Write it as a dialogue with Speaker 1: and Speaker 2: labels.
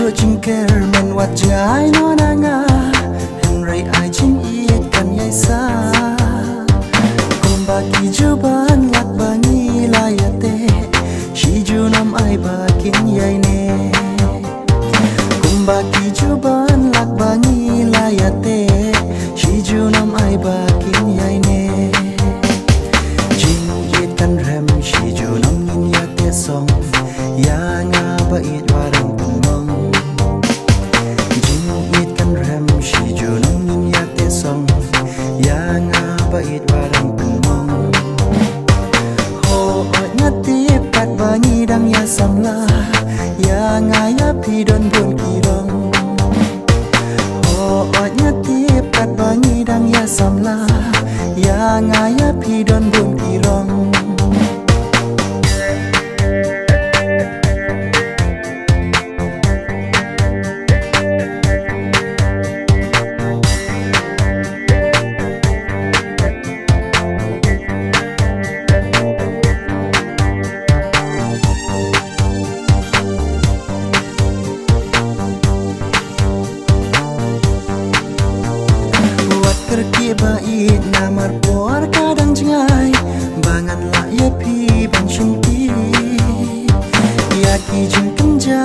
Speaker 1: chua chinh kê men wat jai no na nga hen rai ai chin it kan yai sa kum ba ki ju ban lak ba ni la ya te shi ju nam ai ba kin yai ne kum ba ki ju ban lak ba ni la ya te shi ju nam ai ba kin yai ne jing yet kan rem shi ju nam nin ya te song ya nga ba it warang pumong jing yet kan rem shi ju nam nin ya te song ya nga ba it warang pumong ho nya ti pat ba ni dang ya samla ya nga ya pi don bun ki dong ho nya ti pat ba ni dang ya samla ya nga ya pi don bun ki dong kerki bait namar por kadang jengai bangan la ya pi ban shimpi ya ki jing kenja